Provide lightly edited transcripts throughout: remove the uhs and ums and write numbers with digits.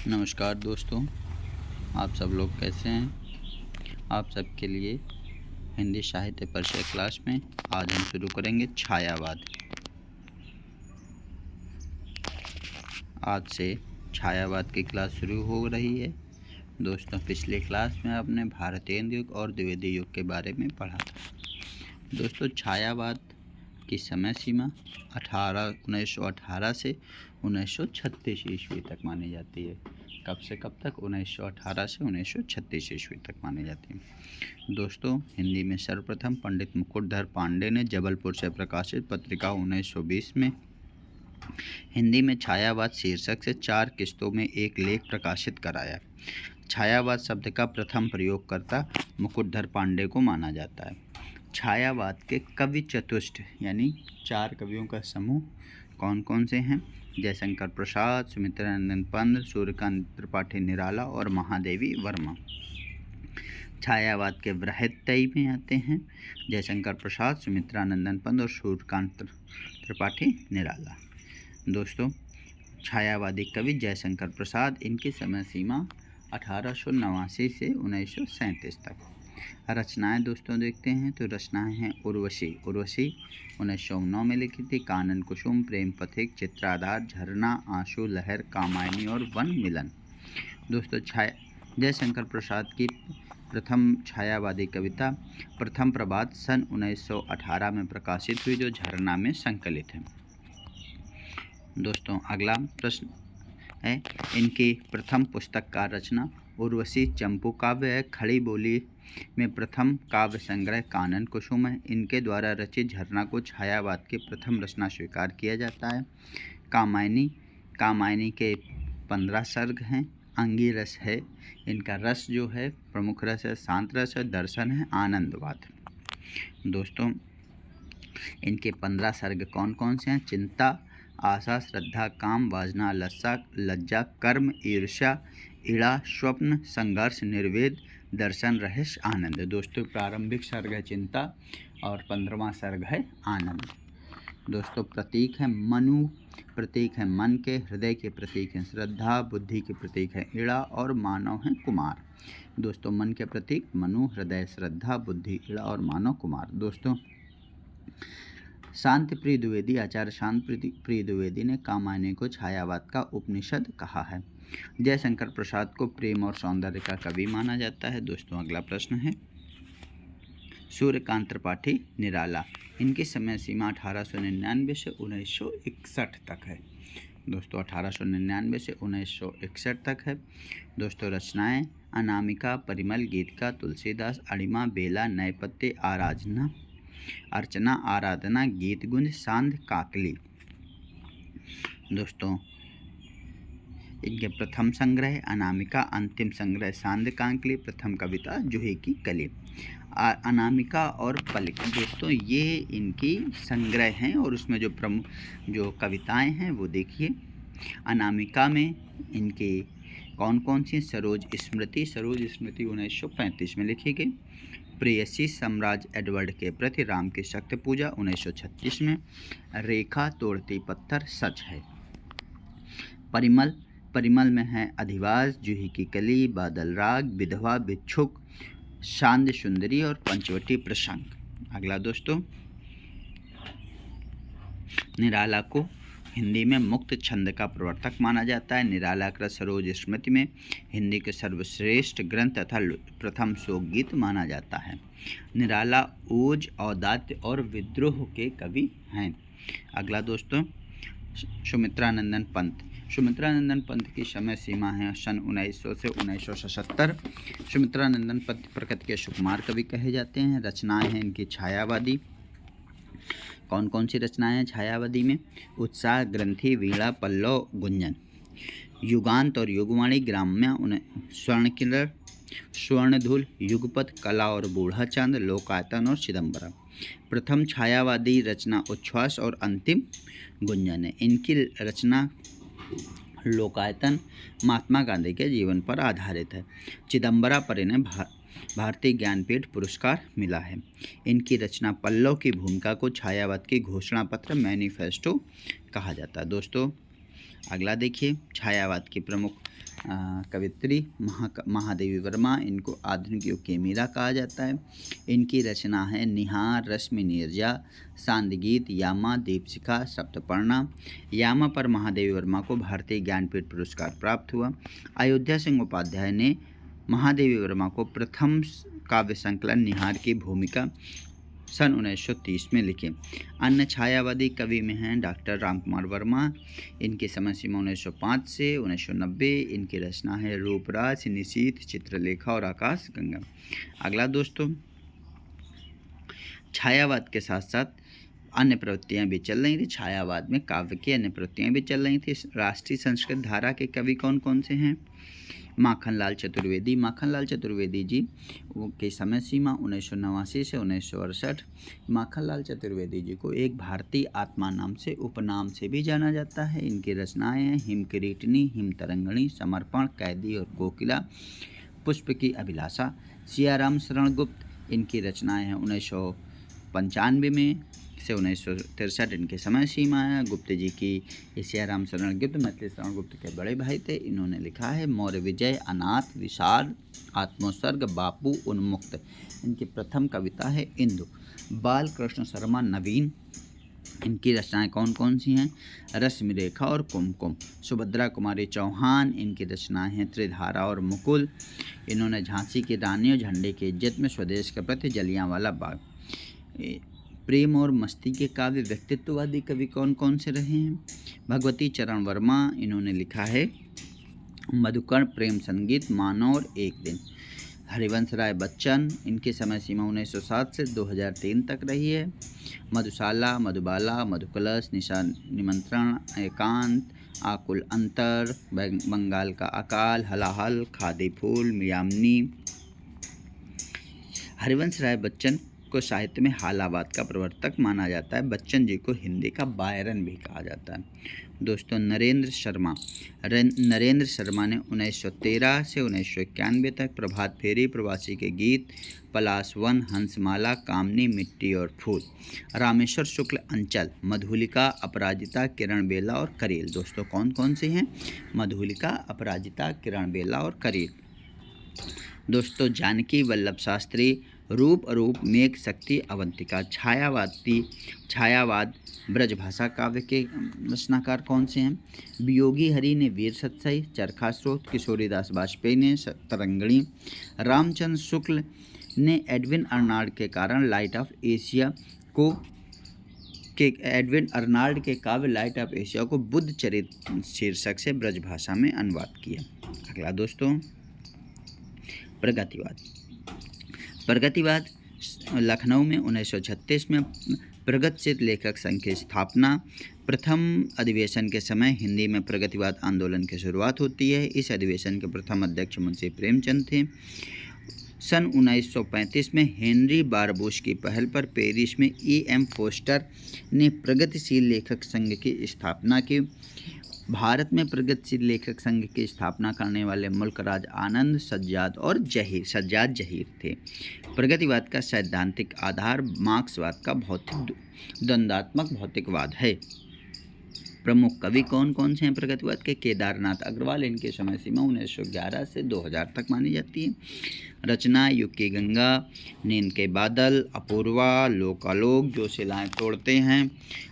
नमस्कार दोस्तों, आप सब लोग कैसे हैं। आप सबके लिए हिंदी साहित्य परिचय क्लास में आज हम शुरू करेंगे छायावाद। आज से छायावाद की क्लास शुरू हो रही है। दोस्तों, पिछले क्लास में आपने भारतीय युग और द्विवेदी युग के बारे में पढ़ा था। दोस्तों, छायावाद की समय सीमा 1918 से 1936 ईस्वी तक मानी जाती है। कब से कब तक? 1918 से 1936 ईस्वी तक मानी जाती है। दोस्तों, हिंदी में सर्वप्रथम पंडित मुकुटधर पांडे ने जबलपुर से प्रकाशित पत्रिका 1920 में हिंदी में छायावाद शीर्षक से 4 किस्तों में एक लेख प्रकाशित कराया। छायावाद शब्द का प्रथम प्रयोगकर्ता मुकुटधर पांडे को माना जाता है। छायावाद के कवि चतुष्ट यानी 4 कवियों का समूह कौन कौन से हैं? जयशंकर प्रसाद, सुमित्रानंद पंत, सूर्यकांत त्रिपाठी निराला और महादेवी वर्मा। छायावाद के बृहत्तई में आते हैं जयशंकर प्रसाद, सुमित्रानंदन पंत और सूर्यकांत त्रिपाठी निराला। दोस्तों, छायावादी कवि जयशंकर प्रसाद, इनकी समय सीमा 1889 से 1937 तक। रचनाएं दोस्तों देखते हैं तो रचनाएं हैं उर्वशी 1909 में लिखी थी। कानन कुसुम, प्रेम पथिक, चित्राधार, झरना, आंसू, लहर, कामायनी और वन मिलन। दोस्तों, जयशंकर प्रसाद की प्रथम छायावादी कविता प्रथम प्रभात सन 1918 में प्रकाशित हुई, जो झरना में संकलित है। दोस्तों, अगला प्रश्न है, इनकी प्रथम पुस्तक का रचना उर्वशी चंपू काव्य है। खड़ी बोली में प्रथम काव्य संग्रह कानन कुसुम है। इनके द्वारा रचित झरना को छायावाद की प्रथम रचना स्वीकार किया जाता है। कामायनी के 15 सर्ग हैं। अंगी रस है, इनका रस जो है प्रमुख रस है, शांत रस है। दर्शन है आनंदवाद। दोस्तों, इनके 15 सर्ग कौन कौन से हैं? चिंता, आशा, श्रद्धा, काम, वासना, लज्जा, कर्म, ईर्ष्या, इड़ा, स्वप्न, संघर्ष, निर्वेद, दर्शन, रहस्य, आनंद। दोस्तों, प्रारंभिक सर्ग है चिंता और 15वां सर्ग है आनंद। दोस्तों, प्रतीक है मनु, प्रतीक है मन के, हृदय के प्रतीक है श्रद्धा, बुद्धि के प्रतीक है इड़ा और मानव है कुमार। दोस्तों, मन के प्रतीक मनु, हृदय, श्रद्धा, बुद्धि, इड़ा और मानव कुमार। दोस्तों, शांति प्रिय द्विवेदी, आचार्य शांति प्रिय द्विवेदी ने कामायनी को छायावाद का उपनिषद कहा है। जयशंकर प्रसाद को प्रेम और सौंदर्य का कवि माना जाता है। दोस्तों, अगला प्रश्न है, सूर्यकांत त्रिपाठी निराला, इनकी समय सीमा 1899 से 1961 तक है। दोस्तों, 1899 से 1961 तक है। दोस्तों, रचनाएं अनामिका, परिमल, गीतिका, तुलसीदास, अणिमा, बेला, नयपत्य, अर्चना, आराधना, गीत गुंज, सांध, काकली। दोस्तों, इनके प्रथम संग्रह अनामिका, अंतिम संग्रह सांध काकली, प्रथम कविता जूही की कली। अनामिका और पलिक, दोस्तों ये इनकी संग्रह हैं और उसमें जो प्रमुख जो कविताएं हैं वो देखिए। अनामिका में इनकी कौन कौन सी? सरोज स्मृति 1935 में लिखी गई। प्रेयसी साम्राज्य एडवर्ड के प्रति राम की शक्ति पूजा 1936 में। रेखा तोड़ती पत्थर सच है। परिमल में है अधिवास, जूही की कली, बादल राग, विधवा, भिक्षुक, शांद सुंदरी और पंचवटी प्रसंग। अगला दोस्तों, निराला को हिंदी में मुक्त छंद का प्रवर्तक माना जाता है। निराला कृत सरोज स्मृति में हिंदी के सर्वश्रेष्ठ ग्रंथ तथा प्रथम शोक गीत माना जाता है। निराला ओज, औदात्य और विद्रोह के कवि हैं। अगला दोस्तों, सुमित्रानंदन पंत। सुमित्रानंदन पंत की समय सीमा है सन 1900 से 1977। सुमित्रानंदन पंत प्रकृति के सुकुमार कवि कहे जाते हैं। रचनाएं हैं इनकी छायावादी। कौन कौन सी रचनाएं हैं छायावादी में? उत्साह, ग्रंथि, वीणा, पल्लव, गुंजन। युगांत और युगवाणी, ग्राम्य, स्वर्णकिलर, स्वर्णधूल, युगपथ, कला और बूढ़ा चांद, लोकायतन और चिदंबरा। प्रथम छायावादी रचना उच्छ्वास और अंतिम गुंजन है। इनकी रचना लोकायतन महात्मा गांधी के जीवन पर आधारित है। चिदंबरा पर इन्हें भारतीय ज्ञानपीठ पुरस्कार मिला है। इनकी रचना पल्लव की भूमिका को छायावाद की घोषणा पत्र मैनिफेस्टो कहा जाता है। दोस्तों, अगला देखिए, छायावाद की प्रमुख कवित्री महादेवी वर्मा, इनको आधुनिक युग की मीरा कहा जाता है। इनकी रचना है निहार, रश्मि नीरजा, सांदगीत, यामा, दीपशिखा, सप्तपर्णा। यामा पर महादेवी वर्मा को भारतीय ज्ञानपीठ पुरस्कार प्राप्त हुआ। अयोध्या सिंह उपाध्याय ने महादेवी वर्मा को प्रथम काव्य संकलन निहार की भूमिका सन 1930 में लिखे। अन्य छायावादी कवि में हैं डॉक्टर रामकुमार वर्मा, इनकी समय सीमा 1905 से 1990। इनकी रचना है रूपराज, निशीथ, चित्रलेखा और आकाश गंगा। अगला दोस्तों, छायावाद के साथ साथ अन्य प्रवृत्तियां भी चल रही थी। छायावाद में काव्य की अन्य प्रवृत्तियां भी चल रही थी। राष्ट्रीय संस्कृत धारा के कवि कौन कौन से हैं? माखनलाल चतुर्वेदी। माखनलाल चतुर्वेदी जी की समय सीमा 1989 से 1968। माखनलाल चतुर्वेदी जी को एक भारतीय आत्मा नाम से उपनाम से भी जाना जाता है। इनकी रचनाएं हैं हिमकिरीटिनी, हिमतरंगिणी, समर्पण, कैदी और कोकिला, पुष्प की अभिलाषा। सियाराम शरण गुप्त, इनकी रचनाएं हैं 1995 में से 1963 इनके समय सीमा है। गुप्त जी की सियाराम शरण गुप्त मैथिली शरण गुप्त के बड़े भाई थे। इन्होंने लिखा है मौर्य विजय, अनाथ, विषाद, आत्मोत्सर्ग, बापू, उन्मुक्त। इनकी प्रथम कविता है इंदु। बाल कृष्ण शर्मा नवीन, इनकी रचनाएं कौन कौन सी हैं? रश्मि रेखा और कुमकुम। सुभद्रा कुमारी चौहान, इनकी रचनाएं हैं त्रिधारा और मुकुल। इन्होंने झांसी की रानी और झंडे की इज्जत में स्वदेश के प्रति जलियांवाला बाग। प्रेम और मस्ती के काव्य व्यक्तित्ववादी कवि कौन कौन से रहे हैं? भगवती चरण वर्मा, इन्होंने लिखा है मधुकर्ण, प्रेम संगीत, मानव और एक दिन। हरिवंश राय बच्चन, इनकी समय सीमा 1907 से 2003 तक रही है। मधुशाला, मधुबाला, मधुकलश, निशा निमंत्रण, एकांत, आकुल अंतर, बंगाल का अकाल, हलाहल, खादी फूल, मियामनी। हरिवंश राय बच्चन को साहित्य में हालावाद का प्रवर्तक माना जाता है। बच्चन जी को हिंदी का बायरन भी कहा जाता है। दोस्तों, नरेंद्र शर्मा ने 1913 से 1991 तक प्रभात फेरी, प्रवासी के गीत, पलाश वन, हंसमाला, कामनी, मिट्टी और फूल। रामेश्वर शुक्ल अंचल, मधुलिका, अपराजिता, किरण बेला और करील। दोस्तों, कौन कौन से हैं? मधुलिका, अपराजिता, किरण बेला और करील। दोस्तों, जानकी वल्लभ शास्त्री, रूप अरूप, मेघ शक्ति, अवंतिका। छायावाद ब्रजभाषा काव्य के रचनाकार कौन से हैं? वियोगी हरि ने वीर सत्सई, चरखा स्रोत, किशोरीदास वाजपेयी ने तरंगिणी, रामचंद्र शुक्ल ने एडविन अर्नाल्ड के कारण लाइट ऑफ एशिया को एडविन अर्नाल्ड के काव्य लाइट ऑफ एशिया को बुद्ध चरित्र शीर्षक से ब्रजभाषा में अनुवाद किया। अगला दोस्तों, प्रगतिवाद लखनऊ में 1936 में प्रगतिशील लेखक संघ की स्थापना। प्रथम अधिवेशन के समय हिंदी में प्रगतिवाद आंदोलन की शुरुआत होती है। इस अधिवेशन के प्रथम अध्यक्ष मुंशी प्रेमचंद थे। सन 1935 में हेनरी बारबूश की पहल पर पेरिस में E.M. फोस्टर ने प्रगतिशील लेखक संघ की स्थापना की। भारत में प्रगतिशील लेखक संघ की स्थापना करने वाले मुल्कराज आनंद, सज्जाद जहीर थे। प्रगतिवाद का सैद्धांतिक आधार मार्क्सवाद का द्वंद्वात्मक भौतिकवाद है। प्रमुख कवि कौन कौन से हैं प्रगतिवाद के? केदारनाथ अग्रवाल, इनके समय सीमा 1911 से 2000 तक मानी जाती है। रचना युग की गंगा, नींद के बादल, अपूर्वा, लोकालोक, जो शिलाएं तोड़ते हैं,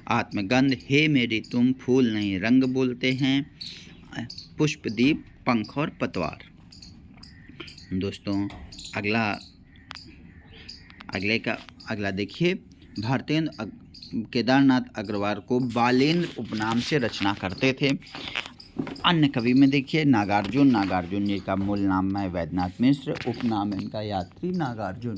आत्मगंध, हे मेरी तुम, फूल नहीं रंग बोलते हैं, पुष्पदीप, पंख और पतवार। दोस्तों, अगला देखिए, भारतेंद्र केदारनाथ अग्रवाल को बालेंद्र उपनाम से रचना करते थे। अन्य कवि में देखिए नागार्जुन जी का मूल नाम है वैद्यनाथ मिश्र, उपनाम इनका यात्री नागार्जुन।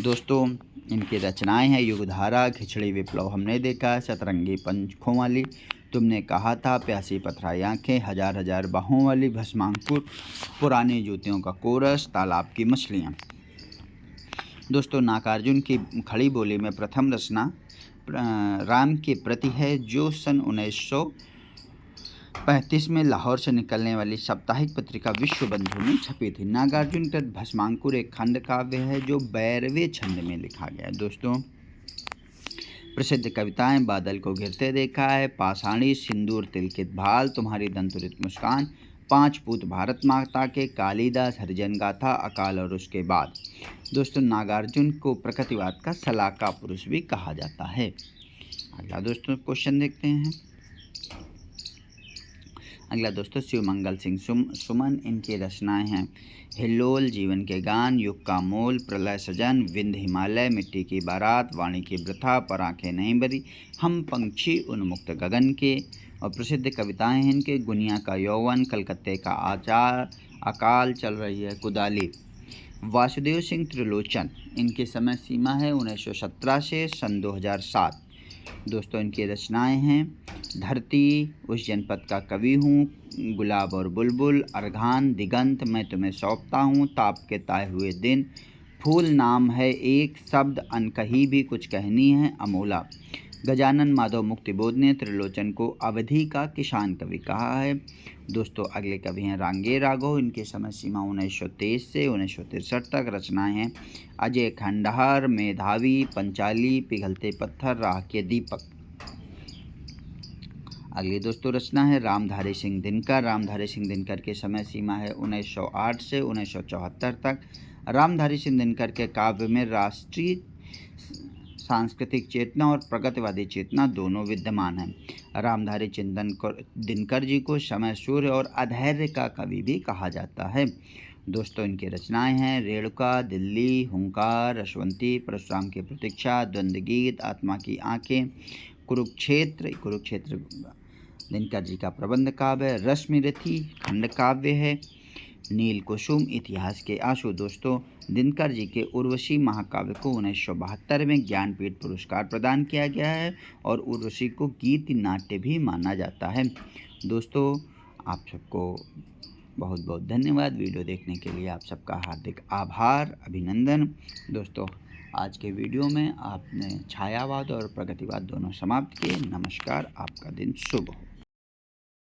दोस्तों, इनकी रचनाएं हैं युगधारा, खिचड़ी विप्लव हमने देखा, सतरंगी पंखों वाली, तुमने कहा था, प्यासी पथराई आंखें, हजार हजार बाहों वाली, भस्मांकुर, पुराने जूतियों का कोरस, तालाब की मछलियाँ। दोस्तों, नागार्जुन की खड़ी बोली में प्रथम रचना राम के प्रति है, जो सन 1935 में लाहौर से निकलने वाली साप्ताहिक पत्रिका विश्व बंधु में छपी थी। नागार्जुन का भस्मांकुर एक खंड काव्य है जो 12वें छंद में लिखा गया है। दोस्तों, प्रसिद्ध कविताएं बादल को घिरते देखा है, पाषाणी, सिंदूर तिलकित भाल, तुम्हारी दंतुरित मुस्कान, 5 पूत भारत माता के, कालिदास हरिजन गाथा, अकाल और उसके बाद। दोस्तों नागार्जुन को प्रकृतिवाद का सलाहकार पुरुष भी कहा जाता है। अगला दोस्तों क्वेश्चन देखते हैं। अगला दोस्तों शिवमंगल सिंह सुमन, इनकी रचनाएं हैं हिल्लोल, जीवन के गान, युग का मोल, प्रलय सजन, विंध्य हिमालय, मिट्टी की बारात, वाणी की वृथा, पर आंखें नहीं भरी, हम पंछी उन्मुक्त गगन के। और प्रसिद्ध कविताएं हैं इनके गुनिया का यौवन, कलकत्ते का आचार, अकाल, चल रही है कुदाली। वासुदेव सिंह त्रिलोचन, इनकी समय सीमा है 1917 से सन 2007। दोस्तों इनकी रचनाएं हैं धरती, उस जनपद का कवि हूँ, गुलाब और बुलबुल, अर्घान, दिगंत, मैं तुम्हें सौंपता हूँ, ताप के ताए हुए दिन, फूल नाम है एक, शब्द अनकही भी कुछ कहनी है, अमोला। गजानन माधव मुक्तिबोध ने त्रिलोचन को अवधि का किसान कवि कहा है। दोस्तों अगले कवि हैं रांगे राघव, इनकी समय सीमा 1923 से 1963 तक। रचनाएं हैं अजय खंडहर, मेधावी, पंचाली, पिघलते पत्थर, राह के दीपक। अगली दोस्तों रचना है रामधारी सिंह दिनकर। रामधारी सिंह दिनकर की समय सीमा है 1908 से 1974 तक। रामधारी सिंह दिनकर के काव्य में राष्ट्रीय सांस्कृतिक चेतना और प्रगतिवादी चेतना दोनों विद्यमान हैं। रामधारी दिनकर जी को समय सूर्य और अधैर्य का कवि भी कहा जाता है। दोस्तों इनकी रचनाएं हैं रेणुका, दिल्ली, हुंकार, रसवंती, परशुराम की प्रतीक्षा, द्वंद्व गीत, आत्मा की आंखें, कुरुक्षेत्र दिनकर जी का प्रबंध काव्य, रश्मिरथी खंड काव्य है, नील कुसुम, इतिहास के आंसू। दोस्तों दिनकर जी के उर्वशी महाकाव्य को 1972 में ज्ञानपीठ पुरस्कार प्रदान किया गया है और उर्वशी को गीत नाट्य भी माना जाता है। दोस्तों आप सबको बहुत बहुत धन्यवाद। वीडियो देखने के लिए आप सबका हार्दिक आभार, अभिनंदन। दोस्तों आज के वीडियो में आपने छायावाद और प्रगतिवाद दोनों समाप्त किए। नमस्कार, आपका दिन शुभ हो।